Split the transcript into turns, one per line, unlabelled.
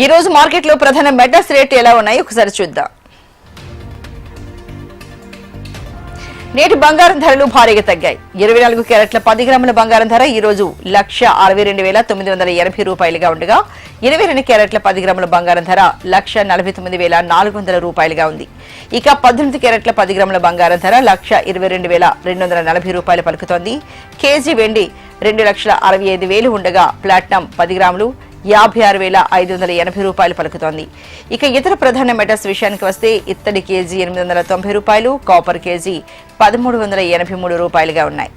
ఈ రోజు మార్కెట్లో ప్రధాన మెటల్స్ రేట్ ఎలా ఉన్నాయి ఒకసారి చూద్దాం. నేటి బంగారం ధరలు భారీగా తగ్గాయి. 24 క్యారెట్ల 10 గ్రాముల బంగారం ధర ఈ రోజు 1,62,980 రూపాయలుగా ఉండగా 22 క్యారెట్ల 10 గ్రాముల బంగారం ధర 1,49,400 రూపాయలుగా ఉంది. ఇక 18 క్యారెట్ల 10 గ్రాముల బంగారం ధర 1,22,240 రూపాయలు పలుకుతోంది. కేజీ వెండి 2,65,000 ఉండగా ప్లాటినం 10 గ్రాములు 56,580 రూపాయలు పలుకుతోంది. ఇక ఇతర ప్రధాన మెటల్స్ విషయానికి వస్తే ఇత్తడి కేజీ 890 రూపాయలు, కాపర్ కేజీ 1,383 రూపాయలుగా ఉన్నాయి.